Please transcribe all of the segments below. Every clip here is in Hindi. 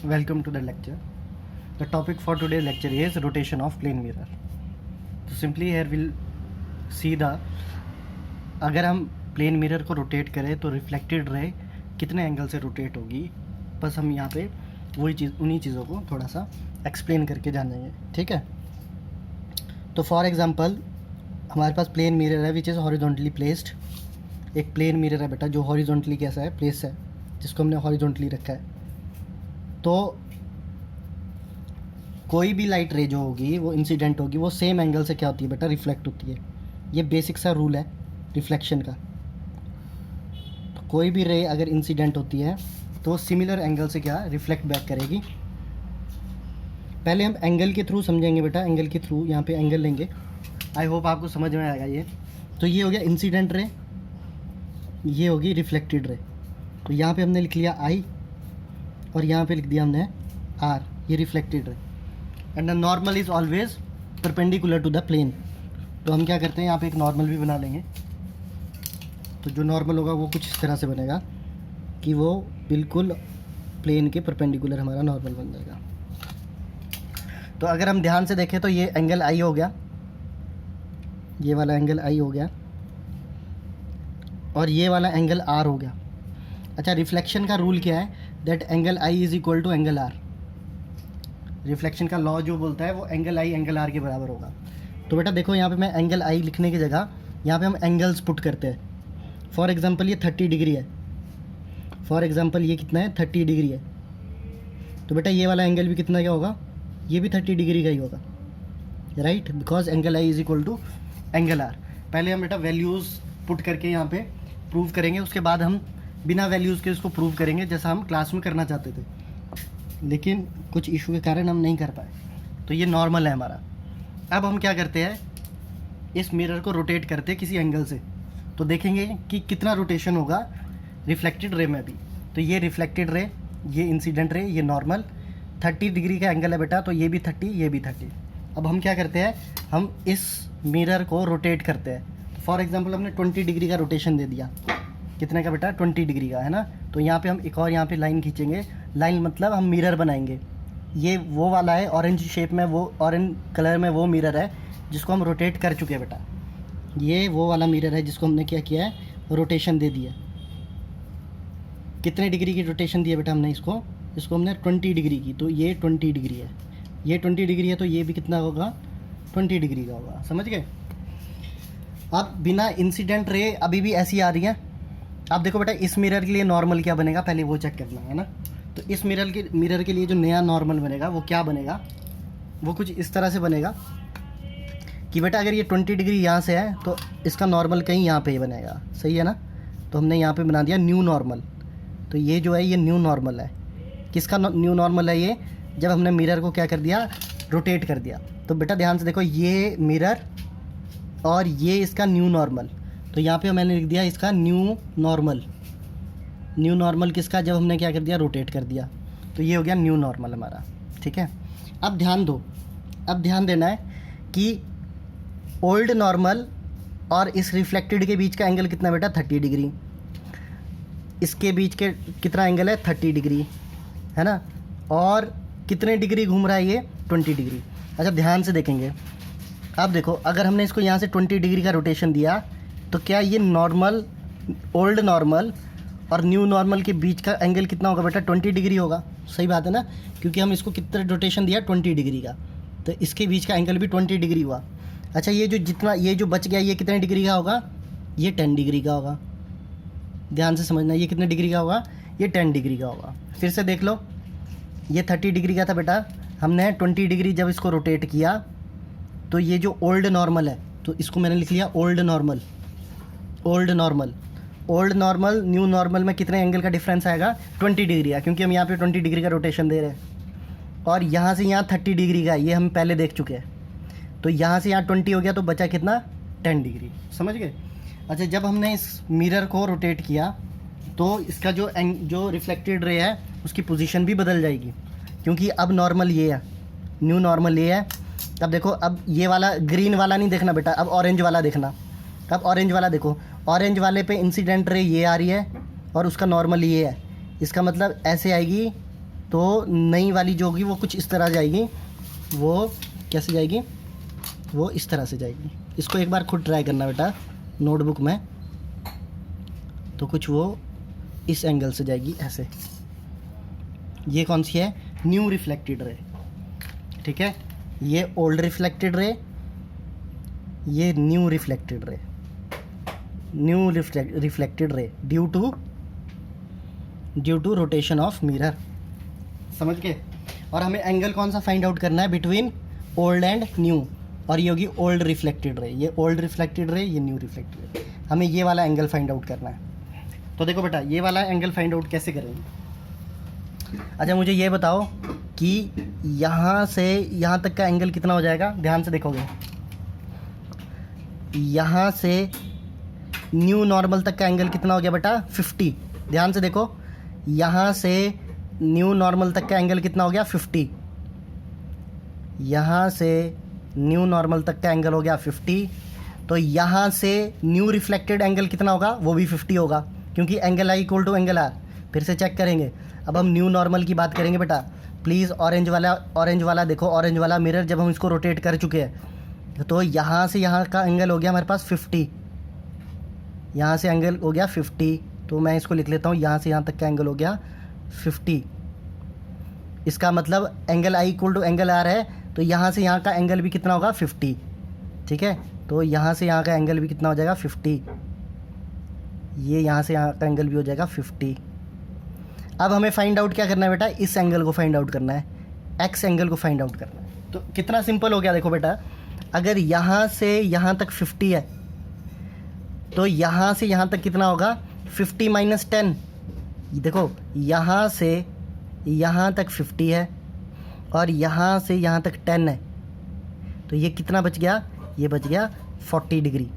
Welcome to the lecture. The topic for today's lecture is rotation of plane mirror. So simply here we'll see the अगर हम प्लेन मिरर को रोटेट करें तो रिफ्लेक्टेड रे कितने एंगल से रोटेट होगी, बस हम यहाँ पे वही चीज़ उन्हीं चीज़ों को थोड़ा सा एक्सप्लेन करके जानेंगे, ठीक है। तो फॉर एग्जांपल हमारे पास प्लेन मिरर है विच इज़ हॉरिजॉन्टली प्लेस्ड। एक प्लेन मिरर है बेटा जो हॉरिजॉन्टली कैसा है, प्लेस है, जिसको हमने हॉरिजॉन्टली रखा है। तो कोई भी लाइट रे जो होगी वो इंसिडेंट होगी, वो सेम एंगल से क्या होती है बेटा, रिफ्लेक्ट होती है। ये बेसिक सा रूल है रिफ्लेक्शन का। तो कोई भी रे अगर इंसिडेंट होती है तो सिमिलर एंगल से क्या रिफ्लेक्ट बैक करेगी। पहले हम एंगल के थ्रू समझेंगे बेटा, एंगल के थ्रू यहाँ पे एंगल लेंगे। आई होप आपको समझ में आएगा ये। तो ये हो गया इंसिडेंट रे, ये होगी रिफ्लेक्टेड रे। तो यहाँ पे हमने लिख लिया आई और यहाँ पे लिख दिया हमने आर, ये reflected ray. And the normal is always perpendicular to the plane. तो हम क्या करते हैं, यहाँ पे एक नॉर्मल भी बना लेंगे। तो जो नॉर्मल होगा वो कुछ इस तरह से बनेगा कि वो बिल्कुल प्लेन के परपेंडिकुलर हमारा नॉर्मल बन जाएगा। तो अगर हम ध्यान से देखें तो ये एंगल आई हो गया, ये वाला एंगल आई हो गया और ये वाला एंगल आर हो गया। अच्छा, रिफ्लेक्शन का रूल क्या है, that angle I is equal to angle R. Reflection का लॉ जो बोलता है वो एंगल आई एंगल आर के बराबर होगा। तो बेटा देखो यहाँ पे मैं एंगल आई लिखने की जगह यहाँ पे हम एंगल्स पुट करते हैं। फॉर एग्जांपल ये 30 डिग्री है, फॉर एग्जांपल ये कितना है 30 डिग्री है। तो बेटा ये वाला एंगल भी कितना क्या होगा, ये भी 30 डिग्री का ही होगा, right, because angle I is equal to angle R. पहले हम बेटा वैल्यूज़ पुट करके यहाँ पे प्रूव करेंगे, उसके बाद हम बिना वैल्यूज़ के इसको प्रूव करेंगे जैसा हम क्लास में करना चाहते थे, लेकिन कुछ इशू के कारण हम नहीं कर पाए। तो ये नॉर्मल है हमारा। अब हम क्या करते हैं, इस मिरर को रोटेट करते हैं किसी एंगल से, तो देखेंगे कि कितना रोटेशन होगा रिफ्लेक्टेड रे में भी। तो ये रिफ्लेक्टेड रे, ये इंसिडेंट रे, ये नॉर्मल 30 डिग्री का एंगल है बेटा। तो ये भी 30, ये भी 30। अब हम क्या करते हैं, हम इस मिरर को रोटेट करते हैं। फॉर एग्जांपल हमने 20 डिग्री का रोटेशन दे दिया, कितने का बेटा, 20 डिग्री का, है ना। तो यहाँ पे हम एक और यहाँ पे लाइन खींचेंगे। लाइन मतलब हम मिरर बनाएंगे। ये वो वाला है ऑरेंज शेप में, वो ऑरेंज कलर में वो मिरर है जिसको हम रोटेट कर चुके हैं बेटा। ये वो वाला मिरर है जिसको हमने क्या किया है, रोटेशन दे दिया। कितने डिग्री की रोटेशन दी है बेटा हमने इसको हमने 20 डिग्री की। तो ये 20 डिग्री है, ये 20 डिग्री है, तो ये भी कितना होगा, 20 डिग्री का होगा, समझ गए। अब बिना इंसिडेंट रे अभी भी ऐसी आ रही है। अब देखो बेटा इस मिरर के लिए नॉर्मल क्या बनेगा, पहले वो चेक करना है ना। तो इस मिरर के लिए जो नया नॉर्मल बनेगा वो क्या बनेगा, वो कुछ इस तरह से बनेगा कि बेटा अगर ये 20 डिग्री यहाँ से है तो इसका नॉर्मल कहीं यहाँ पे ही बनेगा, सही है ना। तो हमने यहाँ पे बना दिया न्यू नॉर्मल। तो ये जो है ये न्यू नॉर्मल है। किसका न्यू नॉर्मल है ये, जब हमने मिरर को क्या कर दिया, रोटेट कर दिया। तो बेटा ध्यान से देखो, ये मिरर और ये इसका न्यू नॉर्मल। तो यहाँ पे मैंने लिख दिया इसका न्यू नॉर्मल। न्यू नॉर्मल किसका, जब हमने क्या कर दिया, रोटेट कर दिया। तो ये हो गया न्यू नॉर्मल हमारा, ठीक है। अब ध्यान दो, अब ध्यान देना है कि ओल्ड नॉर्मल और इस रिफ्लेक्टेड के बीच का एंगल कितना बेटा, 30 डिग्री। इसके बीच के कितना एंगल है, 30 डिग्री, है ना। और कितने डिग्री घूम रहा है ये, 20 डिग्री। अच्छा ध्यान से देखेंगे, अब देखो अगर हमने इसको यहाँ से 20 डिग्री का रोटेशन दिया तो क्या ये नॉर्मल, ओल्ड नॉर्मल और न्यू नॉर्मल के बीच का एंगल कितना होगा बेटा, 20 डिग्री होगा, सही बात है ना, क्योंकि हम इसको कितना रोटेशन दिया, 20 डिग्री का। तो इसके बीच का एंगल भी 20 डिग्री हुआ। अच्छा ये जो जितना ये जो बच गया ये कितने डिग्री का होगा, ये 10 डिग्री का होगा। ध्यान से समझना, ये कितने डिग्री का होगा, ये 10 डिग्री का होगा। फिर से देख लो, ये 30 डिग्री का था बेटा, हमने 20 डिग्री जब इसको रोटेट किया तो ये जो ओल्ड नॉर्मल है, तो इसको मैंने लिख लिया old normal. Old normal, old normal new normal में कितने एंगल का डिफरेंस आएगा, 20 डिग्री का, क्योंकि हम यहाँ पे 20 डिग्री का रोटेशन दे रहे हैं। और यहाँ से यहाँ 30 डिग्री का, ये हम पहले देख चुके हैं। तो यहाँ से यहाँ 20 हो गया, तो बचा कितना, 10 डिग्री, समझ गए। अच्छा जब हमने इस मिरर को रोटेट किया तो इसका जो रिफ्लेक्टेड रे है उसकी पोजीशन भी बदल जाएगी, क्योंकि अब नॉर्मल ये है, न्यू नॉर्मल ये है। अब देखो, अब ये वाला ग्रीन वाला नहीं देखना बेटा, अब ऑरेंज वाला देखना। अब ऑरेंज वाला देखो, ऑरेंज वाले पे इंसिडेंट रे ये आ रही है और उसका नॉर्मल ये है। इसका मतलब ऐसे आएगी तो नई वाली जो होगी वो कुछ इस तरह जाएगी। वो कैसे जाएगी? वो इस तरह से जाएगी। इसको एक बार खुद ट्राई करना बेटा नोटबुक में। तो कुछ वो इस एंगल से जाएगी ऐसे। ये कौन सी है? न्यू रिफ्लेक्टेड रे। ठीक है, ये ओल्ड रिफ्लेक्टेड रे, ये new reflected ray. New reflected ray due to rotation of mirror. समझ गए? और हमें एंगल कौन सा फाइंड आउट करना है? Between old and new. और ये होगी ओल्ड रिफ्लेक्टेड रे, ये ओल्ड रिफ्लेक्टेड रे, ये न्यू रिफ्लेक्टेड रे। हमें ये वाला एंगल फाइंड आउट करना है। तो देखो बेटा, ये वाला एंगल फाइंड आउट कैसे करेंगे? अच्छा मुझे ये बताओ कि यहाँ से यहाँ तक का एंगल कितना हो जाएगा? ध्यान से देखोगे, यहाँ से न्यू नॉर्मल तक का एंगल कितना हो गया बेटा? 50। ध्यान से देखो, यहाँ से न्यू नॉर्मल तक का एंगल कितना हो गया? 50। यहाँ से न्यू नॉर्मल तक का एंगल हो गया 50। तो यहाँ से न्यू रिफ्लेक्टेड एंगल कितना होगा? वो भी 50 होगा, क्योंकि angle I equal to angle R. फिर से चेक करेंगे। अब हम न्यू नॉर्मल की बात करेंगे बेटा। प्लीज़ ऑरेंज वाला देखो, ऑरेंज वाला मिरर जब हम इसको रोटेट कर चुके हैं तो यहाँ से यहाँ का एंगल हो गया हमारे पास 50। यहाँ से एंगल हो गया 50। तो मैं इसको लिख लेता हूँ, यहाँ से यहाँ तक का एंगल हो गया 50। इसका मतलब angle I equal to angle R है, तो यहाँ से यहाँ का एंगल भी कितना होगा? 50। ठीक है, तो यहाँ से यहाँ का एंगल भी कितना हो जाएगा? 50। ये यहाँ से यहाँ का एंगल भी हो जाएगा 50। अब हमें फाइंड आउट क्या करना है बेटा? इस एंगल को फाइंड आउट करना है, एक्स एंगल को फाइंड आउट करना है। तो कितना सिंपल हो गया देखो बेटा, अगर यहाँ से यहाँ तक 50 है तो यहाँ से यहाँ तक कितना होगा? 50 माइनस 10। देखो, यहाँ से यहाँ तक 50 है और यहाँ से यहाँ तक 10 है, तो ये कितना बच गया? ये बच गया 40 डिग्री।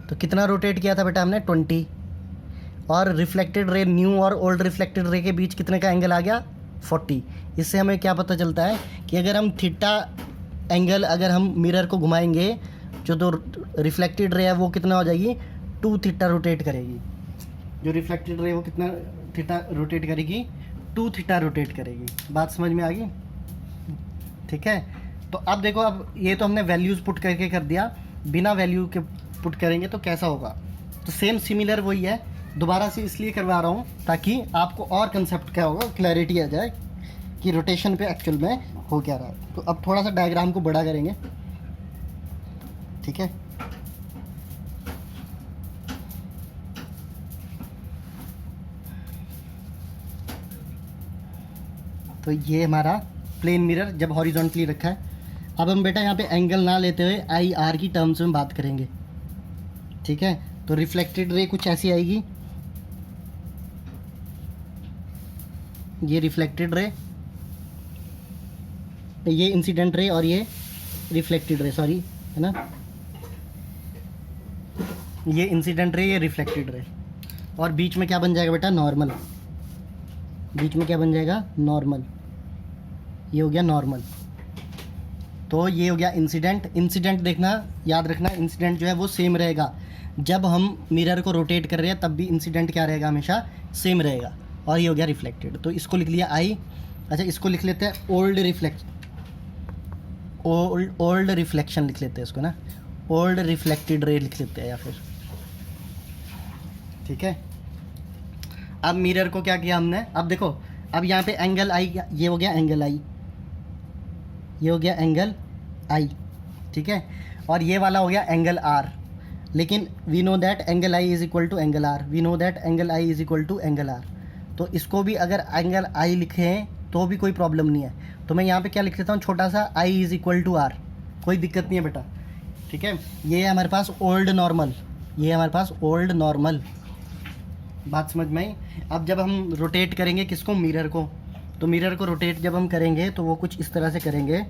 तो कितना रोटेट किया था बेटा हमने? 20। और रिफ्लेक्टेड रे, न्यू और ओल्ड रिफ्लेक्टेड रे के बीच कितने का एंगल आ गया? 40। इससे हमें क्या पता चलता है कि अगर हम थीटा एंगल, अगर हम मिरर को घुमाएंगे, जो तो रिफ्लेक्टेड रे है वो कितना हो जाएगी? 2 थीटा रोटेट करेगी। जो रिफ्लेक्टेड रे वो कितना थीटा रोटेट करेगी? 2 थीटा रोटेट करेगी। बात समझ में आ गई? ठीक है, तो अब देखो, अब ये तो हमने वैल्यूज़ पुट करके कर दिया, बिना वैल्यू के पुट करेंगे तो कैसा होगा? तो सेम सिमिलर वही है, दोबारा से इसलिए करवा रहा हूँ ताकि आपको और कंसेप्ट क्या होगा, क्लैरिटी आ जाए कि रोटेशन पे एक्चुअल में हो क्या रहा है। तो अब थोड़ा सा डायग्राम को बड़ा करेंगे। ठीक है, तो ये हमारा प्लेन मिरर जब हॉरिजॉन्टली रखा है। अब हम बेटा यहाँ पे एंगल ना लेते हुए आई आर की टर्म्स में बात करेंगे। ठीक है, तो रिफ्लेक्टेड रे कुछ ऐसी आएगी, ये रिफ्लेक्टेड रे, ये इंसिडेंट रे और ये रिफ्लेक्टेड रे, सॉरी है ना, ये इंसिडेंट रे, ये रिफ्लेक्टेड रे। और बीच में क्या बन जाएगा बेटा? नॉर्मल। बीच में क्या बन जाएगा? नॉर्मल। ये हो गया नॉर्मल। तो ये हो गया इंसिडेंट। इंसिडेंट देखना, याद रखना, इंसिडेंट जो है वो सेम रहेगा। जब हम मिरर को रोटेट कर रहे हैं तब भी इंसिडेंट क्या रहेगा? हमेशा सेम रहेगा। और ये हो गया रिफ्लेक्टेड। तो इसको लिख लिया आई। अच्छा, इसको लिख लेते हैं ओल्ड रिफ्लेक्शन लिख लेते हैं इसको ना, ओल्ड रिफ्लेक्टेड रे लिख लेते हैं या फिर। ठीक है, अब मिरर को क्या किया हमने? अब देखो, अब यहाँ पे एंगल आई, ये हो गया एंगल आई, ये हो गया एंगल आई। ठीक है, और ये वाला हो गया एंगल आर। लेकिन we know that angle I is equal to angle R, we know that angle I is equal to angle R. तो इसको भी अगर एंगल आई लिखें तो भी कोई प्रॉब्लम नहीं है। तो मैं यहाँ पे क्या लिख लेता हूँ? छोटा सा आई इज इक्वल टू आर, कोई दिक्कत नहीं है बेटा। ठीक है, ये है हमारे पास ओल्ड नॉर्मल, ये है हमारे पास ओल्ड नॉर्मल। बात समझ में आई? अब जब हम रोटेट करेंगे किसको? मिरर को। तो मिरर को रोटेट जब हम करेंगे तो वो कुछ इस तरह से करेंगे,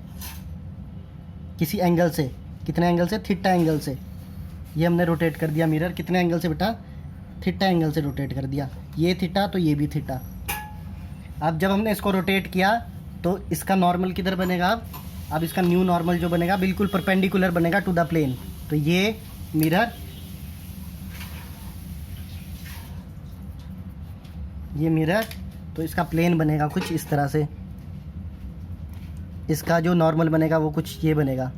किसी एंगल से। कितने एंगल से? थीटा एंगल से। ये हमने रोटेट कर दिया मिरर, कितने एंगल से बेटा? थीटा एंगल से रोटेट कर दिया। ये थीटा तो ये भी थीटा। अब जब हमने इसको रोटेट किया तो इसका नॉर्मल किधर बनेगा? अब इसका न्यू नॉर्मल जो बनेगा बिल्कुल परपेंडिकुलर बनेगा टू द प्लेन। तो ये मिरर, ये मिरर तो इसका प्लेन बनेगा कुछ इस तरह से, इसका जो नॉर्मल बनेगा वो कुछ ये बनेगा,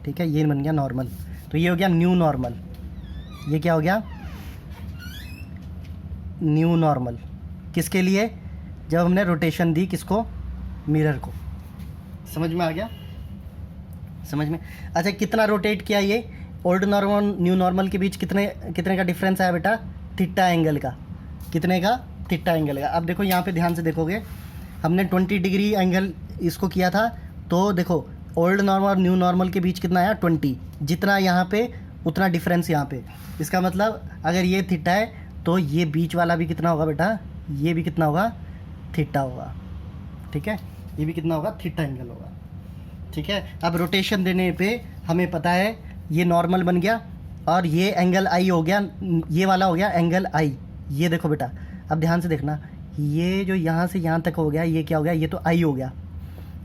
ठीक है, ये बन गया नॉर्मल। तो ये हो गया न्यू नॉर्मल। ये क्या हो गया? New normal. किसके लिए? जब हमने रोटेशन दी किसको? मिरर को। समझ में आ गया? समझ में? अच्छा, कितना रोटेट किया ये? ओल्ड नॉर्मल न्यू नॉर्मल के बीच कितने का डिफरेंस आया बेटा? थीटा एंगल का। कितने का? थीटा एंगल का। अब देखो यहाँ पे ध्यान से देखोगे, हमने 20 डिग्री एंगल इसको किया था, तो देखो ओल्ड नॉर्मल और न्यू नॉर्मल के बीच कितना आया? 20। जितना यहाँ पे उतना डिफरेंस यहाँ पे। इसका मतलब अगर ये थीटा है तो ये बीच वाला भी कितना होगा बेटा? ये भी कितना होगा? थीटा होगा। ठीक है, ये भी कितना होगा? थीटा एंगल होगा। ठीक है, अब रोटेशन देने पे हमें पता है ये नॉर्मल बन गया और ये एंगल आई हो गया, ये वाला हो गया एंगल आई। ये देखो बेटा, अब ध्यान से देखना, ये जो यहाँ से यहाँ तक हो गया, ये क्या हो गया? ये तो आई हो गया।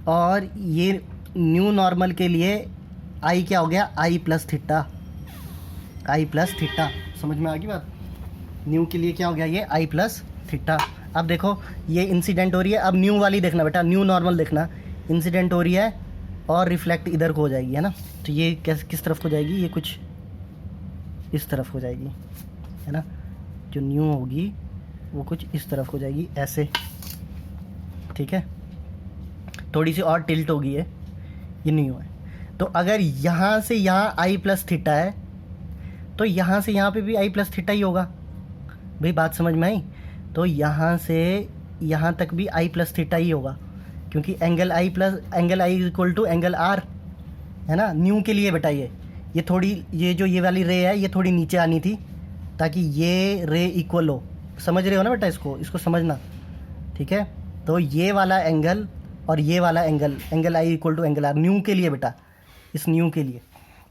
और ये न्यू नॉर्मल के लिए आई क्या हो गया? आई प्लस थीटा। आई प्लस थीटा। समझ में आ गई बात? न्यू के लिए क्या हो गया? ये आई प्लस थीटा। अब देखो ये इंसिडेंट हो रही है। अब न्यू वाली देखना बेटा, न्यू नॉर्मल देखना, इंसिडेंट हो रही है और रिफ्लेक्ट इधर को हो जाएगी, है ना? तो ये किस तरफ को जाएगी? ये कुछ इस तरफ हो जाएगी, है ना? जो न्यू होगी वो कुछ इस तरफ हो जाएगी, ऐसे। ठीक है, थोड़ी सी और टिल्ट होगी ये न्यू है। तो अगर यहाँ से यहाँ आई प्लस थीटा है तो यहाँ से यहाँ पे भी आई प्लस थीटा ही होगा। भाई बात समझ में आई? तो यहाँ से यहाँ तक भी आई प्लस थीटा ही होगा, क्योंकि angle I equal to angle R, है ना? न्यू के लिए बेटा ये थोड़ी, ये जो ये वाली रे है ये थोड़ी नीचे आनी थी ताकि ये रे इक्वल हो। समझ रहे हो ना बेटा? इसको समझना। ठीक है, तो ये वाला एंगल और ये वाला angle I equal to angle R, new के लिए बेटा, इस न्यू के लिए।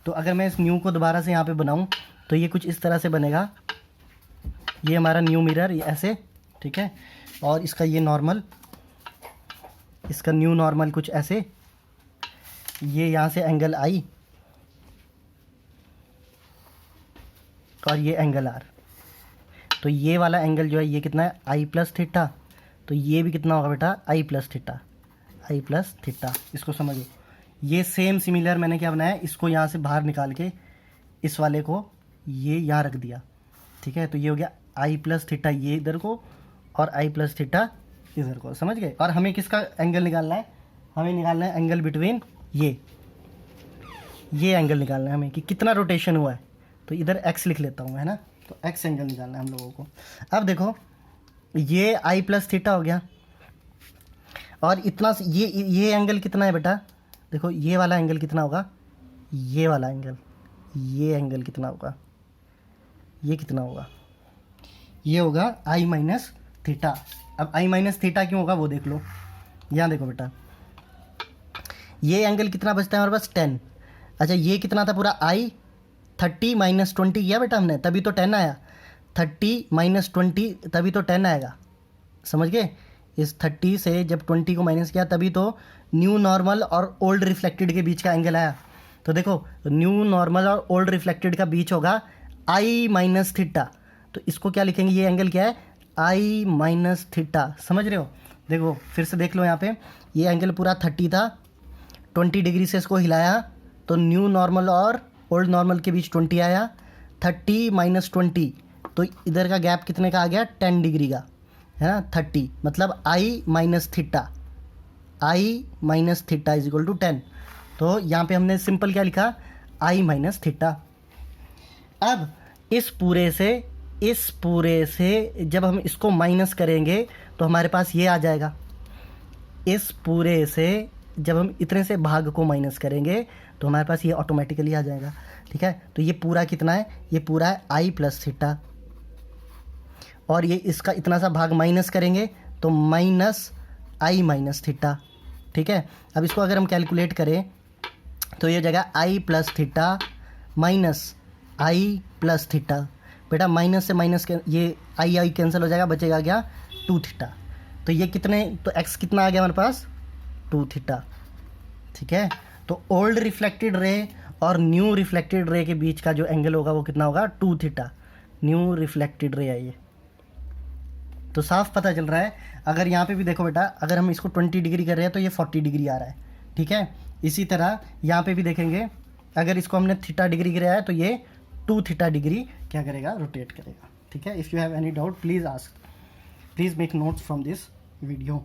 तो अगर मैं इस न्यू को दोबारा से यहाँ पे बनाऊँ तो ये कुछ इस तरह से बनेगा। ये हमारा न्यू मिरर, ये ऐसे, ठीक है, और इसका ये नॉर्मल, इसका न्यू नॉर्मल कुछ ऐसे, ये यहाँ से एंगल आई और ये एंगल आर। तो ये वाला एंगल जो है ये कितना है? आई प्लस थीटा। तो ये भी कितना होगा बेटा? आई प्लस थीटा। आई प्लस थीटा, इसको समझो। ये सेम सिमिलर मैंने क्या बनाया, इसको यहाँ से बाहर निकाल के इस वाले को ये यहाँ रख दिया। ठीक है, तो ये हो गया आई प्लस थीटा ये इधर को और आई प्लस थीटा इधर को। समझ गए? और हमें किसका एंगल निकालना है? हमें निकालना है एंगल बिटवीन ये एंगल निकालना है हमें कि कितना रोटेशन हुआ है। तो इधर एक्स लिख लेता हूँ, है ना? तो एक्स एंगल निकालना है हम लोगों को। अब देखो ये आई प्लस थीटा हो गया और इतना ये एंगल कितना है बेटा? देखो ये वाला एंगल कितना होगा? ये वाला एंगल, ये एंगल कितना होगा? ये कितना होगा? ये होगा आई माइनस थीटा। अब आई माइनस थीटा क्यों होगा वो देख लो। यहाँ देखो बेटा, ये एंगल कितना बचता है हमारे पास? 10। अच्छा ये कितना था पूरा? आई 30 माइनस 20 किया बेटा हमने, तभी तो 10 आया। 30 माइनस 20 तभी तो 10 आएगा। समझ गए? इस 30 से जब 20 को माइनस किया तभी तो न्यू नॉर्मल और ओल्ड रिफ्लेक्टेड के बीच का एंगल आया। तो देखो न्यू नॉर्मल और ओल्ड रिफ्लेक्टेड का बीच होगा आई माइनस थीटा। तो इसको क्या लिखेंगे? ये एंगल क्या है? आई माइनस थीटा। समझ रहे हो? देखो फिर से देख लो, यहाँ पे ये एंगल पूरा 30 था, 20 डिग्री से इसको हिलाया तो न्यू नॉर्मल और ओल्ड नॉर्मल के बीच 20 आया। 30 माइनस 20 तो इधर का गैप कितने का आ गया? 10 डिग्री का, है ना? 30 मतलब I minus theta, I minus theta is equal to 10। तो यहाँ पे हमने सिंपल क्या लिखा? I minus theta. अब इस पूरे से जब हम इसको माइनस करेंगे तो हमारे पास ये आ जाएगा। इस पूरे से जब हम इतने से भाग को माइनस करेंगे तो हमारे पास ये ऑटोमेटिकली आ जाएगा। ठीक है, तो ये पूरा कितना है? ये पूरा है आई प्लस थीटा, और ये इसका इतना सा भाग माइनस करेंगे तो माइनस आई माइनस थीटा। ठीक है, अब इसको अगर हम कैलकुलेट करें तो ये जगह आई प्लस थीटा माइनस आई प्लस थीटा। बेटा माइनस से माइनस ये आई कैंसिल हो जाएगा, बचेगा क्या? 2 थीटा। तो ये कितने, तो एक्स कितना आ गया हमारे पास? 2 थीटा। ठीक है, तो ओल्ड रिफ्लेक्टेड रे और न्यू रिफ्लेक्टेड रे के बीच का जो एंगल होगा वो कितना होगा? 2 थीटा। न्यू रिफ्लेक्टेड रे है ये, तो साफ पता चल रहा है। अगर यहाँ पे भी देखो बेटा, अगर हम इसको 20 डिग्री कर रहे हैं तो ये 40 डिग्री आ रहा है, ठीक है। इसी तरह यहाँ पे भी देखेंगे, अगर इसको हमने थीटा डिग्री कराया है तो ये 2 थीटा डिग्री क्या करेगा, रोटेट करेगा, ठीक है। If you have any doubt please ask, please make notes from this video.